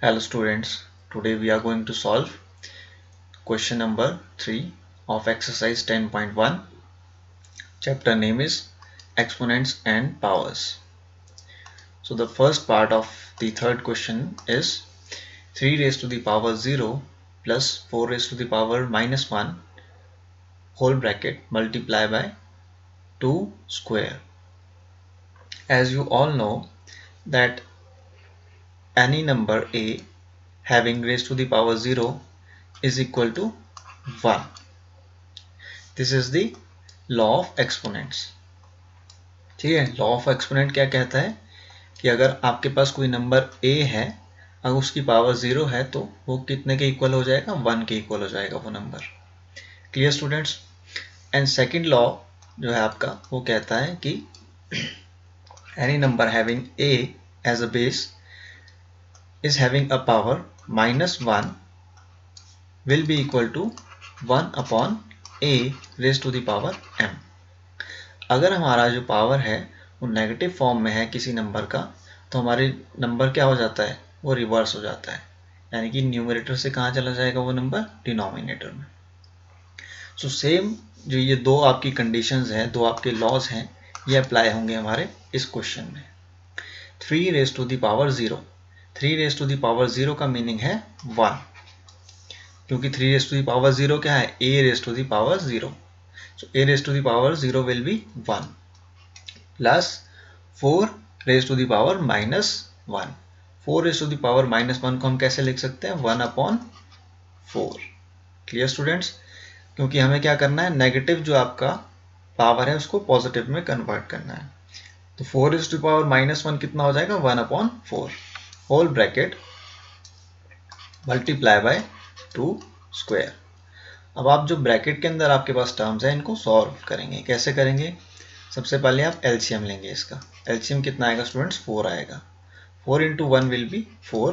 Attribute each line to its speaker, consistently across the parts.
Speaker 1: Hello students, today we are going to solve question number 3 of exercise 10.1. Chapter name is exponents and powers. So the first part of the third question is 3 raised to the power 0 plus 4 raised to the power minus 1 whole bracket multiply by 2 square. As you all know that any number a having raised to the power 0 is equal to 1. This is the law of exponents. ठीक है, law of exponent क्या कहता है कि अगर आपके पास कोई number a है, अगर उसकी पावर 0 है तो वो कितने के इक्वल हो जाएगा, 1 के इक्वल हो जाएगा वो number. Clear students. And second law जो है आपका वो कहता है कि any number having a as a base is having a power -1 will be equal to 1 upon a raise to the power m. अगर हमारा जो पावर है वो नेगेटिव फॉर्म में है किसी नंबर का, तो हमारे नंबर क्या हो जाता है, वो रिवर्स हो जाता है, यानी कि न्यूमरेटर से कहाँ चला जाएगा वो नंबर, डिनोमिनेटर में. सो सेम जो ये दो आपकी कंडीशंस हैं, दो आपके लॉज हैं, ये अप्लाई होंगे हमारे इस क्वेश्चन में. 3 raise to the power 0, 3 raise to the power 0 का मीनिंग है 1, क्योंकि 3 रेज टू द पावर 0 क्या है, a raise to the power 0. So a raised to the power 0 will be 1 plus 4 raised to the power minus 1. 4 raised to the power minus 1 को हम कैसे लिख सकते हैं, 1 upon 4. Clear students. क्योंकि हमें क्या करना है, नेगेटिव जो आपका पावर है उसको पॉजिटिव में कन्वर्ट करना है. तो 4 raised to the power minus 1 कितना हो जाएगा, 1 upon 4 whole bracket multiply by 2 square. अब आप जो ब्रैकेट के अंदर आपके पास टर्म्स हैं इनको सॉल्व करेंगे. कैसे करेंगे, सबसे पहले आप एलसीएम लेंगे. इसका एलसीएम कितना आएगा स्टूडेंट्स, 4 आएगा. 4 into 1 will be 4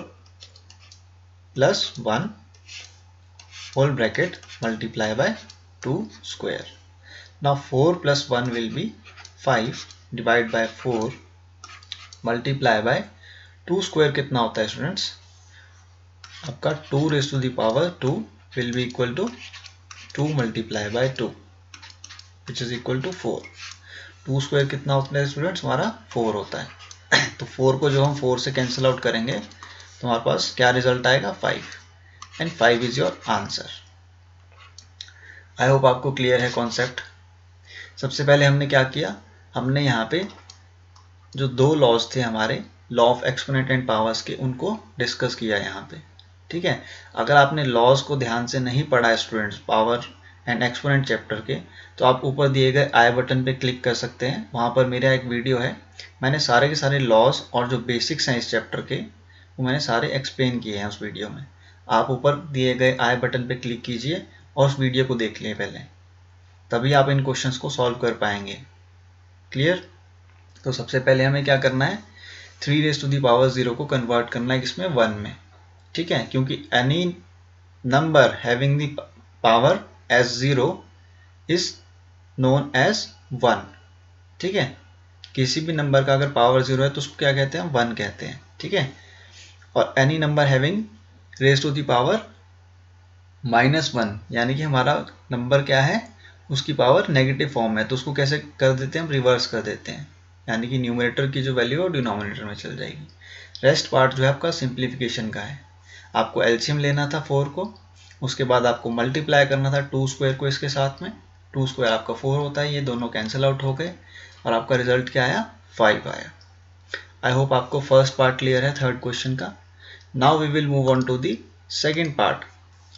Speaker 1: plus 1 whole bracket multiply by 2 square. Now 4 plus 1 will be 5 divide by 4 multiply by 2 square कितना होता है स्टूडेंट्स, आपका 2 raise to the power 2 will be equal to 2 multiply by 2 which is equal to 4. 2 square कितना होता है students, हमारा 4 होता है. तो 4 को जो हम 4 से कैंसिल आउट करेंगे तो हमारे पास क्या रिजल्ट आएगा, 5. And 5 is your answer. I hope आपको क्लियर है कॉन्सेप्ट. सबसे पहले हमने क्या किया, हमने यहाँ पे जो दो लॉज थे हमारे, law of exponent and powers के, उनको डिस्कस किया यहाँ पे. ठीक है. अगर आपने लॉज को ध्यान से नहीं पढ़ा है students, power and exponent chapter के, तो आप ऊपर दिए गए आई बटन पे क्लिक कर सकते हैं. वहाँ पर मेरा एक वीडियो है, मैंने सारे के सारे लॉज और जो बेसिक्स हैं इस चैप्टर के वो मैंने सारे एक्सप्लेन किए हैं उस वीडियो में. आप ऊपर दिए गए आई बटन पे क्लिक कीजिए और उस वीडियो को देख लें पहले, तभी आप इन क्वेश्चंस को सॉल्व कर पाएंगे. क्लियर. तो सबसे पहले हमें क्या करना है, 3 रेज टू द पावर 0 को कन्वर्ट करना है किसमें, 1 में. ठीक है, क्योंकि any number having the power as 0 is known as 1. ठीक है, किसी भी नंबर का अगर पावर 0 है तो उसको क्या कहते हैं, 1 कहते हैं. ठीक है. और any number having raise to the power -1, यानी कि हमारा नंबर क्या है, उसकी पावर नेगेटिव फॉर्म में है, तो उसको कैसे कर देते हैं, हम रिवर्स कर देते हैं, यानी कि न्यूमरेटर की जो वैल्यू है वो डिनोमिनेटर में चल जाएगी. रेस्ट पार्ट जो है आपका सिंप्लीफिकेशन का है. आपको एलसीएम लेना था 4 को, उसके बाद आपको मल्टीप्लाई करना था 2 स्क्वायर को इसके साथ में. 2 स्क्वायर आपका 4 होता है, ये दोनों कैंसिल आउट हो गए और आपका रिजल्ट क्या आया, 5 आया. आई होप आपको फर्स्ट पार्ट क्लियर है थर्ड क्वेश्चन का. Now we will move on to the second part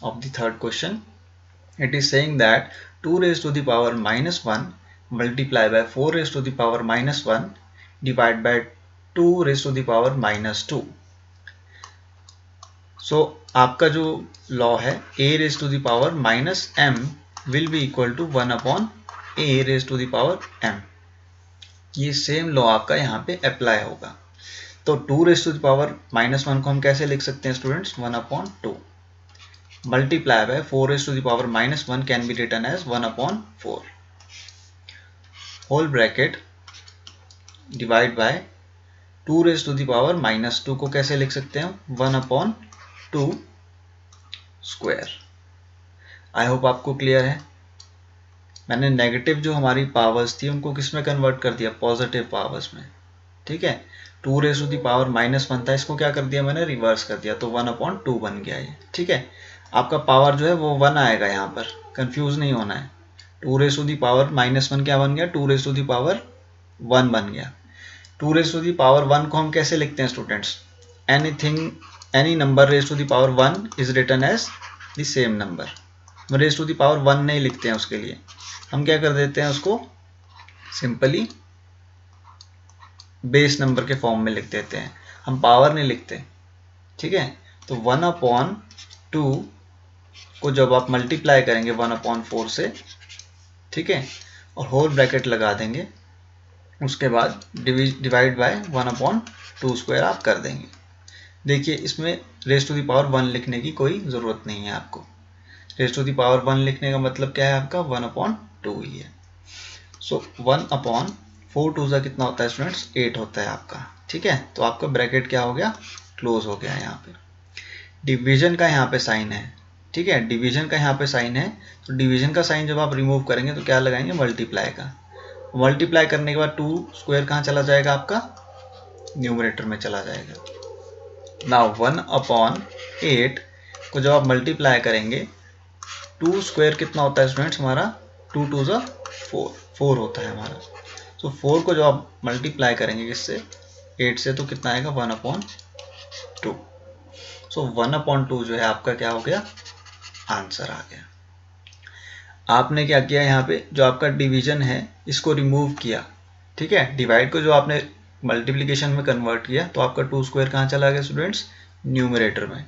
Speaker 1: of the third question. It is saying that 2 raised to the power -1 multiply by 4 raised to the power -1 divide by 2 raised to the power -2. So आपका जो law है a raised to the power -m will be equal to 1 upon a raised to the power m. ये same law आपका यहाँ पे apply होगा. तो 2 raised to the power -1 को हम कैसे लिख सकते हैं students, 1 upon 2 multiply by 4 raised to the power -1 can be written as 1 upon 4 whole bracket divide by 2 raise to the power -2 को कैसे लिख सकते हैं? 1/2 स्क्वायर। आई होप आपको क्लियर है। मैंने नेगेटिव जो हमारी पावर्स थी उनको किस में कन्वर्ट कर दिया? पॉजिटिव पावर्स में। ठीक है, 2 रेज टू द पावर -1 था, इसको क्या कर दिया मैंने? रिवर्स कर दिया, तो 1/2 बन गया ये। ठीक है, आपका पावर जो है वो 1 आएगा यहाँ पर, कंफ्यूज नहीं होना है। 2 रेज टू द पावर -1 क्या बन गया? 2 रेज टू द पावर 1 बन गया। 2 रेज टू द पावर 1 को हम कैसे लिखते हैं students? Any number raise to the power 1 is written as the same number. हम रेज टू द पावर 1 नहीं लिखते हैं, उसके लिए हम क्या कर देते हैं? उसको सिंपली बेस नंबर के फॉर्म में लिख देते हैं, हम पावर नहीं लिखते। ठीक है, तो 1/2 को जब आप मल्टीप्लाई करेंगे 1/4 से, ठीक है, और होल ब्रैकेट लगा देंगे, उसके बाद डिवाइड बाय 1/2 स्क्वायर आप कर देंगे। देखिए, इसमें रेज टू द पावर 1 लिखने की कोई ज़रूरत नहीं है आपको। रेज टू द पावर 1 लिखने का मतलब क्या है आपका? 1/2 ही है। सो 1/4 2 कितना होता है स्टूडेंट्स? 8 होता है आपका। ठीक है, तो आपका ब्रैकेट क्या हो गया? क्लोज हो गया। यहाँ पे डिवीजन का यहाँ पे साइन है। ठीक है, डिवीजन का यहाँ पे साइन है, तो डिवीजन का साइन जब आप रिमूव करेंगे तो क्या लगाएंगे? मल्टीप्लाई का। मल्टीप्लाई करने के बाद 2 स्क्वायर कहाँ चला जाएगा आपका? न्यूमरेटर में चला जाएगा। नाउ 1/8 को जब आप मल्टीप्लाई करेंगे, 2 स्क्वायर कितना होता है स्टूडेंट्स हमारा? 2 2 4 होता है हमारा। सो 4 को जब आप मल्टीप्लाई करेंगे किससे? 8 से, तो कितना आएगा? 1/2। सो 1/2 जो है आपका क्या हो गया? आंसर आ गया। आपने क्या किया यहाँ पे? जो आपका डिवीजन है इसको रिमूव किया। ठीक है, डिवाइड को जो आपने मल्टीप्लिकेशन में कन्वर्ट किया, तो आपका 2 स्क्वायर कहाँ चला गया स्टूडेंट्स? न्यूमरेटर में।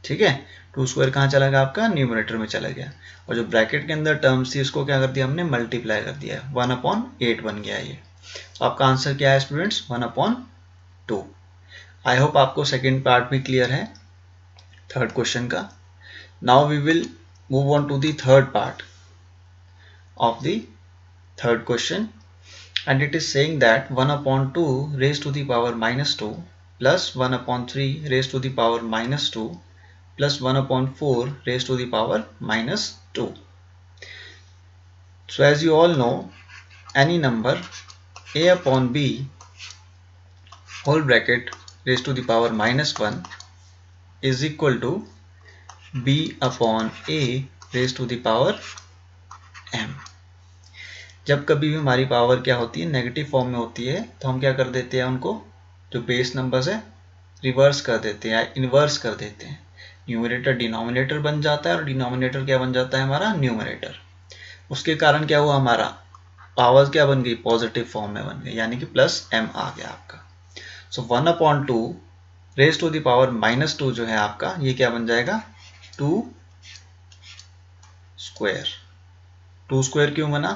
Speaker 1: ठीक है, 2 स्क्वायर कहाँ चला गया आपका? न्यूमरेटर में चला गया। और जो ब्रैकेट के अंदर टर्म्स थी इसको क्या कर दिया हमने? मल्टीप्लाई कर दिया, 1/8 बन गया ये। तो आपका आंसर क्या है स्टूडेंट्स? 1/2। आई होप आपको सेकेंड पार्ट भी क्लियर है थर्ड क्वेश्चन का। Now we will move on to the third part of the third question, and it is saying that 1/2 raised to the power -2 plus 1/3 raised to the power -2 plus 1/4 raised to the power -2. So as you all know, any number a upon b whole bracket raised to the power -1 is equal to b upon a raised to the power m. जब कभी भी हमारी power क्या होती है? Negative form में होती है, तो हम क्या कर देते हैं? उनको जो बेस नंबर्स है रिवर्स कर देते हैं या इन्वर्स कर देते हैं। न्यूमरेटर डिनोमिनेटर बन जाता है और डिनोमिनेटर क्या बन जाता है? हमारा न्यूमरेटर। उसके कारण क्या हुआ? हमारा पावर क्या बन गई? पॉजिटिव फॉर्म में बन गई, यानी कि +m आ गया आपका। सो 1/2 रेज टू द पावर -2 जो है आपका, ये क्या बन जाएगा? 2 स्क्वायर। 2 स्क्वायर क्यों बना?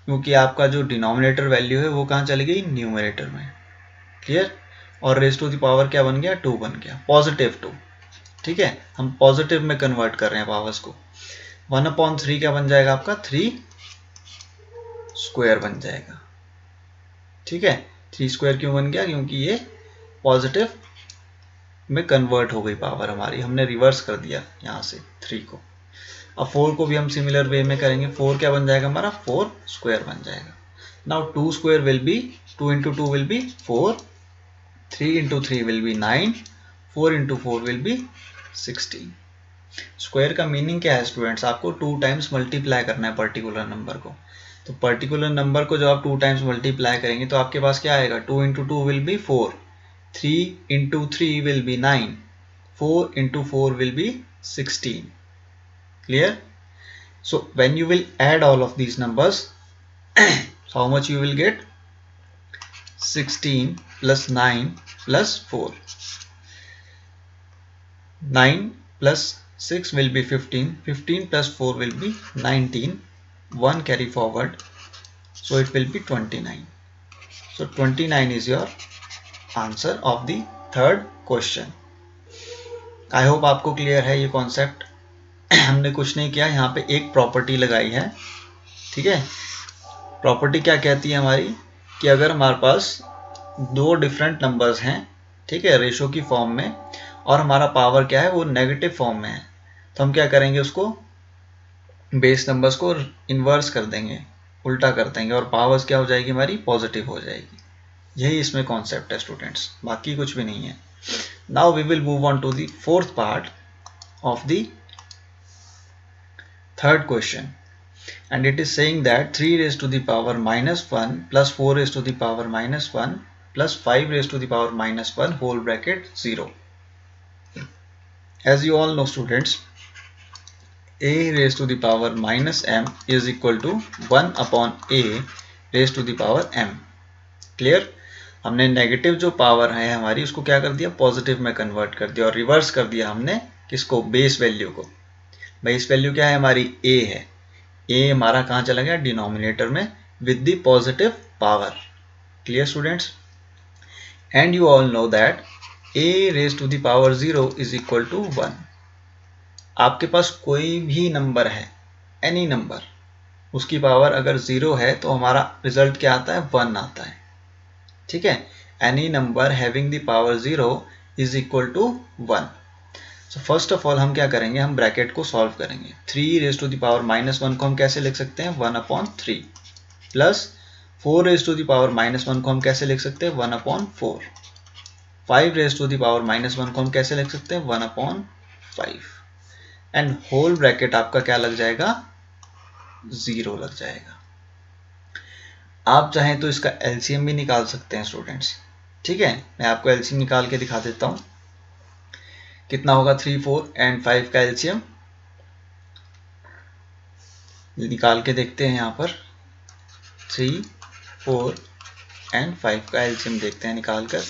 Speaker 1: क्योंकि आपका जो डिनोमिनेटर वैल्यू है वो कहाँ चली गई? न्यूमरेटर में। क्लियर? और रेज टू द पावर क्या बन गया? 2 बन गया, +2। ठीक है, हम पॉजिटिव में कन्वर्ट कर रहे हैं पावर्स को। 1/3 क्या बन जाएगा आपका? 3 स्क्वायर बन जाएगा। ठीक है, 3 स्क्वायर क्यों बन गया? क्योंकि ये पॉजिटिव में कन्वर्ट हो गई पावर हमारी, हमने रिवर्स कर दिया यहाँ से 3 को। अब 4 को भी हम सिमिलर वे में करेंगे। 4 क्या बन जाएगा हमारा? 4 स्क्वायर बन जाएगा। Now 2 square will be 2 × 2 will be 4, 3 × 3 will be 9, 4 × 4 will be 16। Square का मीनिंग क्या है स्टूडेंट्स? आपको 2 टाइम्स मल्टीप्लाई करना है पर्टिकुलर नंबर को। तो पर्टिकुलर नंबर को जब आप 2 टाइम्स मल्टीप्लाई करेंगे तो आपके पास क्या आएगा? 2 × 2 will be 4, 3 × 3 will be 9, 4 × 4 will be 16. Clear? So when you will add all of these numbers, how much you will get? 16 plus 9 plus 4. 9 plus 6 will be 15. 15 plus 4 will be 19. 1 carry forward, so it will be 29. So 29 is your answer of the third question. I hope आपको clear है ये concept. हमने कुछ नहीं किया, यहाँ पे एक प्रॉपर्टी लगाई है। ठीक है, प्रॉपर्टी क्या कहती है हमारी? कि अगर हमारे पास दो डिफरेंट नंबर्स हैं, ठीक है, रेशो की फॉर्म में, और हमारा पावर क्या है वो नेगेटिव फॉर्म में है, तो हम क्या करेंगे, उसको बेस नंबर्स को इन्वर्स कर देंगे, उल्टा कर देंगे, और पावर्स क्या हो जाएगी हमारी, पॉजिटिव हो जाएगी। यही इसमें कॉन्सेप्ट है स्टूडेंट्स, बाकी कुछ भी नहीं है। Now we will move on to the fourth part of the third question, and it is saying that 3 raised to the power minus 1 plus 4 raised to the power minus 1 plus 5 raised to the power minus 1 whole bracket 0. As you all know students, a raised to the power minus m is equal to 1 upon a raised to the power m. Clear? हमने negative जो power है हमारी उसको क्या कर दिया, positive में convert कर दिया, और रिवर्स कर दिया हमने किसको, बेस वैल्यू को। बेस वैल्यू क्या है हमारी, a है, ए हमारा कहाँ चला गया, डिनोमिनेटर में, with the positive power. Clear students? And you all know that a raise to the power 0 is equal to 1। आपके पास कोई भी नंबर है, एनी नंबर, उसकी पावर अगर 0 है तो हमारा रिजल्ट क्या आता है, 1 आता है। ठीक है, any number having the power 0 is equal to 1। So first of all हम क्या करेंगे, हम ब्रैकेट को सॉल्व करेंगे। 3 raise to the power minus 1 को हम कैसे लिख सकते हैं, 1 upon 3, plus 4 raise to the power minus 1 को हम कैसे लिख सकते हैं, 1 upon 4, 5 raise to the power minus 1 को हम कैसे लिख सकते हैं, 1 अपॉन 5, एंड होल ब्रैकेट आपका क्या लग जाएगा, 0 लग जाएगा। आप चाहें तो इसका एलसीएम भी निकाल सकते हैं स्टूडेंट्स। ठीक है, मैं आपको एलसीएम निकाल के दिखा देता हूं। कितना होगा, 3, 4 एंड 5 का एलसीएम निकाल के देखते हैं। यहाँ पर 3, 4 एंड 5 का एलसीएम देखते हैं निकाल कर।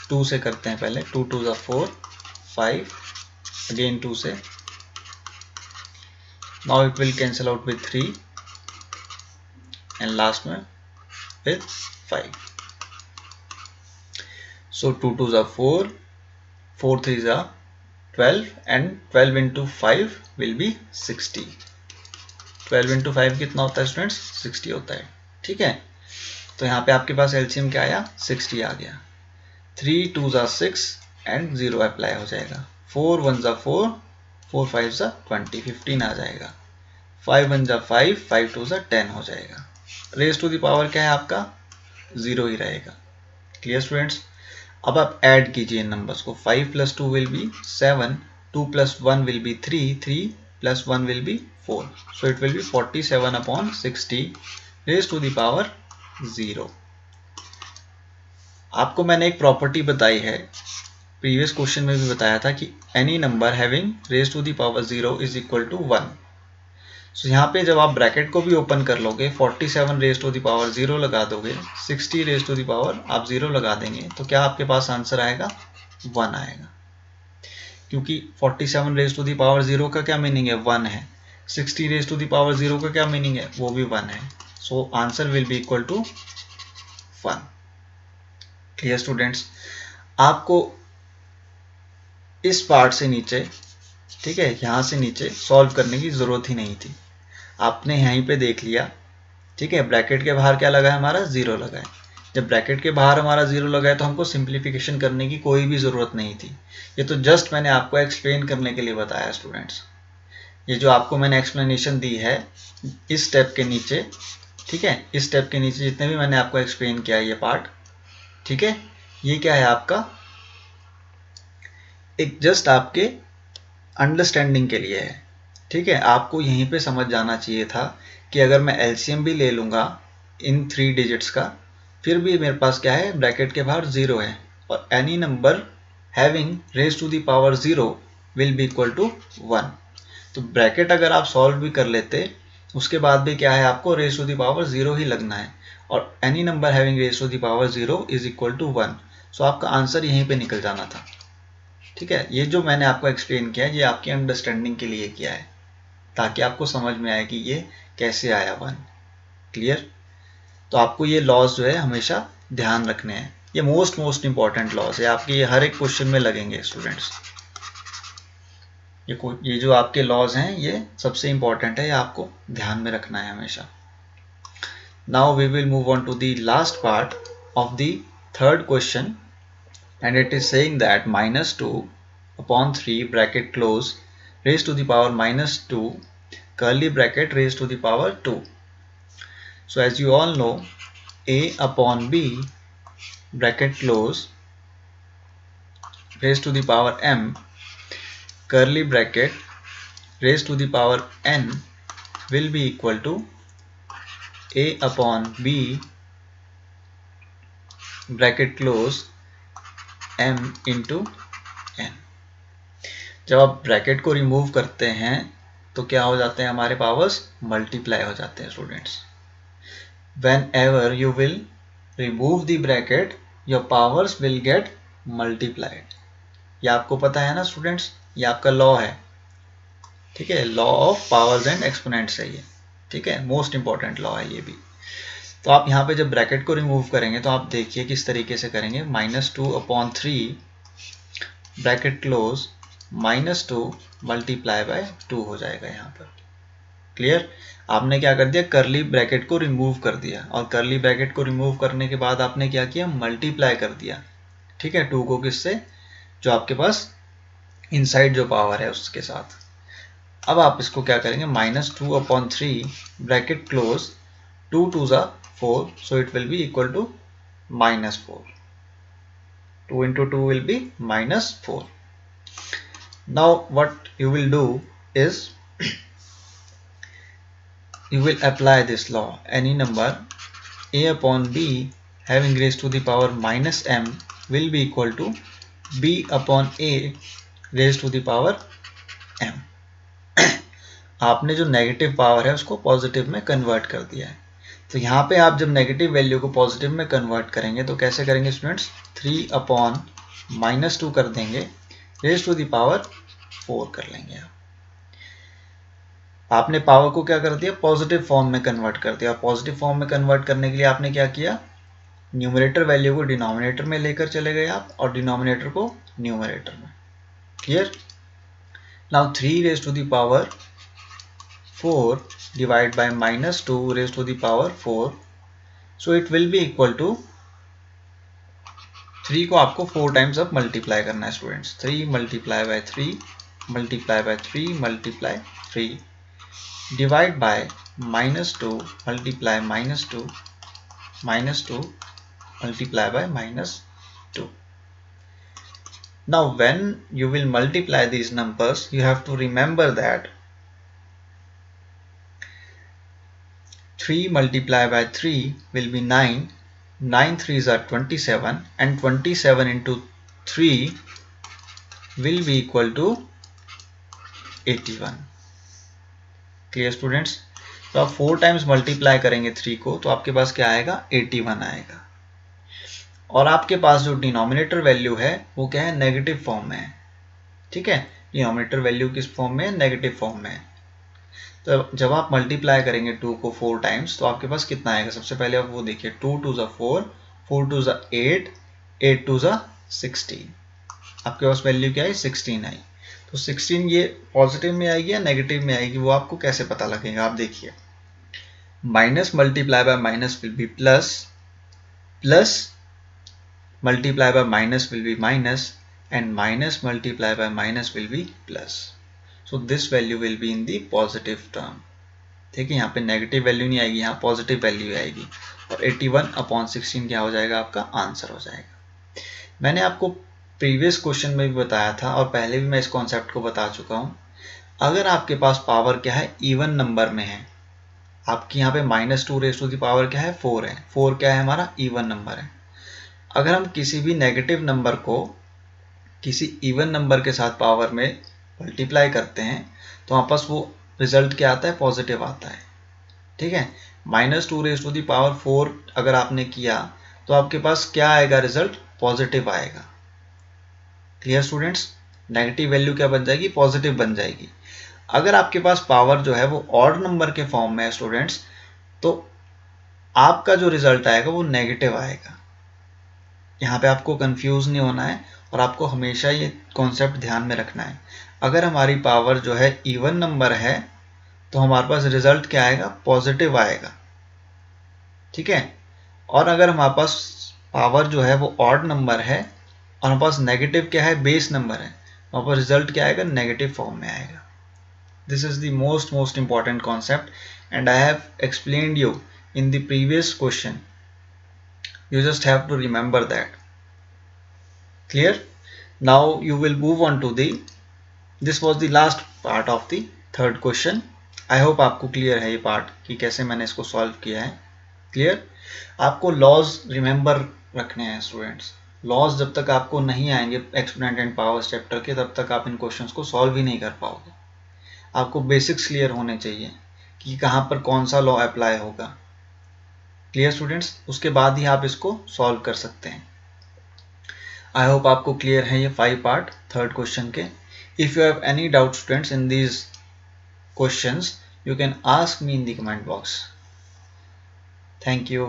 Speaker 1: 2 से करते हैं पहले, 2 2 4, 5 अगेन 2 से, now it will cancel out with 3 and last में with 5। So 2 2 4, 4 3 12 and 12 into 5 will be 60। 12 into 5 कितना होता है स्टूडेंट्स, 60 होता है। ठीक है, तो यहाँ पे आपके पास एलसीएम क्या आया, 60 आ गया। 3 2 6 एंड 0 अप्लाई हो जाएगा। 4 1 4, 4 5 20, 15 आ जाएगा। 5 1 5, 5 2 10 हो जाएगा। रेज टू द पावर क्या है आपका, 0 ही रहेगा। Clear students? अब आप ऐड कीजिए इन नंबर्स को। 5 + 2 will be 7, 2 + 1 will be 3, 3 + 1 will be 4, so it will be 47 upon 60 raise to the power 0। आपको मैंने एक प्रॉपर्टी बताई है, प्रीवियस क्वेश्चन में भी बताया था, कि any number having raise to the power 0 is equal to 1। So यहाँ पे जब आप ब्रैकेट को भी ओपन कर लोगे, 47 रेज टू द पावर 0 लगा दोगे, 60 रेज टू द पावर आप 0 लगा देंगे, तो क्या आपके पास आंसर आएगा, 1 आएगा। क्योंकि 47 रेज टू द पावर 0 का क्या मीनिंग है, 1 है। 60 रेज टू द पावर 0 का क्या मीनिंग है, वो भी 1 है। So answer will be equal to 1। Clear students? आपको इस पार्ट से नीचे, ठीक है, यहाँ से नीचे सॉल्व करने की ज़रूरत ही नहीं थी। आपने यहीं पे देख लिया, ठीक है, ब्रैकेट के बाहर क्या लगा है हमारा, 0 लगा है। जब ब्रैकेट के बाहर हमारा 0 लगा है तो हमको सिंप्लीफिकेशन करने की कोई भी ज़रूरत नहीं थी। ये तो जस्ट मैंने आपको एक्सप्लेन करने के लिए बताया स्टूडेंट्स। ये जो आपको मैंने एक्सप्लेनेशन दी है इस स्टेप के नीचे, ठीक है, इस स्टेप के नीचे जितने भी मैंने आपको एक्सप्लेन किया है ये पार्ट, ठीक है, ये क्या है आपका, एक जस्ट आपके अंडरस्टैंडिंग के लिए है। ठीक है, आपको यहीं पे समझ जाना चाहिए था कि अगर मैं एलसीएम भी ले लूँगा इन 3 डिजिट्स का, फिर भी मेरे पास क्या है, ब्रैकेट के बाहर 0 है, और any number having raise to the power 0 will be equal to 1। तो ब्रैकेट अगर आप सॉल्व भी कर लेते, उसके बाद भी क्या है, आपको रेज टू द पावर 0 ही लगना है, और any number having raise to the power 0 is equal to 1। So आपका आंसर यहीं पे निकल जाना था। ठीक है, ये जो मैंने आपको एक्सप्लेन किया है ये आपकी अंडरस्टैंडिंग के लिए किया है, ताकि आपको समझ में आए कि ये कैसे आया 1। क्लियर? तो आपको ये लॉज जो है हमेशा ध्यान रखने हैं। ये मोस्ट इंपॉर्टेंट लॉज है आपके, ये हर एक क्वेश्चन में लगेंगे स्टूडेंट्स। ये जो आपके लॉज हैं ये सबसे इंपॉर्टेंट है, ये आपको ध्यान में रखना है हमेशा। Now we will move on to the last part of the third question, and it is saying that minus 2 upon 3 bracket close raised to the power minus 2 curly bracket raised to the power 2. So as you all know, a upon b bracket close raised to the power m curly bracket raised to the power n will be equal to a upon b bracket close m into n। जब आप bracket को remove करते हैं तो क्या हो जाते हैं, हमारे पावर्स मल्टीप्लाई हो जाते हैं students. When ever you will remove the bracket your powers will get multiplied. ये आपको पता है ना स्टूडेंट्स, ये आपका लॉ है, ठीक है, law of powers and exponents है ये, ठीक है, मोस्ट इंपॉर्टेंट लॉ है ये भी। तो आप यहाँ पे जब ब्रैकेट को रिमूव करेंगे तो आप देखिए किस तरीके से करेंगे, minus 2 upon 3 bracket close minus 2 multiply by 2 हो जाएगा यहाँ पर। क्लियर? आपने क्या कर दिया, करली ब्रैकेट को रिमूव कर दिया, और करली ब्रैकेट को रिमूव करने के बाद आपने क्या किया, मल्टीप्लाई कर दिया, ठीक है, 2 को किससे, जो आपके पास इनसाइड जो पावर है उसके साथ। अब आप इसको क्या करेंगे, माइनस 2 अपॉन 3 ब्रैकेट क्लोज 2 2 ज़ा 4, so it will be equal to minus 4. 2 into 2 will be minus 4. Now what you will do is you will apply this law. Any number a upon b having raised to the power minus m will be equal to b upon a raised to the power m. आपने जो negative power है उसको positive में convert कर दिया है। तो यहाँ पे आप जब नेगेटिव वैल्यू को पॉजिटिव में कन्वर्ट करेंगे तो कैसे करेंगे स्टूडेंट्स, 3 अपॉन माइनस 2 कर देंगे, रेज टू द पावर 4 कर लेंगे आप। आपने पावर को क्या कर दिया, पॉजिटिव फॉर्म में कन्वर्ट कर दिया। पॉजिटिव फॉर्म में कन्वर्ट करने के लिए आपने क्या किया, न्यूमरेटर वैल्यू को डिनोमिनेटर में लेकर चले गए आप, और डिनोमिनेटर को न्यूमरेटर में। Clear? Now 3 raise to the power 4 divided by minus 2 raised to the power 4, so it will be equal to 3 को आपको 4 टाइम्स अब मल्टीप्लाई करना है students. 3 multiply by 3 multiply by 3 multiply 3 divide by minus 2 multiply minus 2 minus 2 multiply by minus 2। Now when you will multiply these numbers, you have to remember that 3 multiplied by 3 will be 9, 9 3s are 27, and 27 into 3 will be equal to 81. Clear students? तो आप 4 times multiply करेंगे 3 को तो आपके पास क्या आएगा, 81 आएगा। और आपके पास जो डिनोमिनेटर वैल्यू है वो क्या है, नेगेटिव फॉर्म में है, ठीक है, डिनोमिनेटर वैल्यू किस फॉर्म में है, नेगेटिव फॉर्म में है। तो जब आप मल्टीप्लाई करेंगे 2 को 4 टाइम्स तो आपके पास कितना आएगा, सबसे पहले आप वो देखिए, 2 2 ज़ा 4, 4 2 ज़ा 8, 8 2 ज़ा 16, आपके पास वैल्यू क्या है, 16 आई। तो 16 ये पॉजिटिव में आएगी या नेगेटिव में आएगी, वो आपको कैसे पता लगेगा, आप देखिए, minus multiply by minus will be plus, plus multiply by minus will be minus, and minus multiply by minus will be plus. So this value will be in the positive term। ठीक है, यहाँ पे negative value नहीं आएगी, यहाँ positive value आएगी, और 81 upon 16 क्या हो जाएगा, आपका आंसर हो जाएगा। मैंने आपको प्रीवियस क्वेश्चन में भी बताया था और पहले भी मैं इस कॉन्सेप्ट को बता चुका हूँ। अगर आपके पास पावर क्या है, इवन नंबर में है, आपकी यहाँ पे minus 2 raise to the power क्या है, 4 है, 4 क्या है हमारा, इवन नंबर है। अगर हम किसी भी नेगेटिव नंबर को किसी इवन नंबर के साथ पावर में मल्टीप्लाई करते हैं तो वहाँ पास वो रिजल्ट क्या आता है, पॉजिटिव आता है, ठीक है। Minus 2 raise to the power 4 अगर आपने किया तो आपके पास क्या आएगा, रिजल्ट पॉजिटिव आएगा। Clear students? नेगेटिव वैल्यू क्या बन जाएगी, पॉजिटिव बन जाएगी। अगर आपके पास पावर जो है वो ऑड नंबर के फॉर्म में है स्टूडेंट्स, तो आपका जो रिजल्ट आएगा वो नेगेटिव आएगा। यहाँ पे आपको कंफ्यूज नहीं होना है और आपको हमेशा ये कॉन्सेप्ट ध्यान में रखना है। अगर हमारी पावर जो है इवन नंबर है तो हमारे पास रिजल्ट क्या आएगा, पॉजिटिव आएगा, ठीक है। और अगर हमारे पास पावर जो है वो ऑड नंबर है और हमारे पास नेगेटिव क्या है, बेस नंबर है, वहाँ पर रिजल्ट क्या आएगा, नेगेटिव फॉर्म में आएगा. This is the most important concept and I have explained you in the previous question. You just have to remember that. Clear? Now you will move on to the, this was the last part of the third question. I hope आपको clear है ये part कि कैसे मैंने इसको solve किया है. Clear? आपको लॉज रिमेंबर रखने हैं स्टूडेंट्स. लॉज जब तक आपको नहीं आएंगे एक्सपोनेंट एंड पावर्स चैप्टर के, तब तक आप इन क्वेश्चंस को सॉल्व ही नहीं कर पाओगे. आपको बेसिक्स क्लियर होने चाहिए कि कहाँ पर कौन सा लॉ अप्लाई होगा. Clear students? उसके बाद ही आप इसको सॉल्व कर सकते हैं. आई होप आपको क्लियर है ये 5 पार्ट थर्ड क्वेश्चन के. If you have any doubt students in these questions, you can ask me in the comment box. Thank you.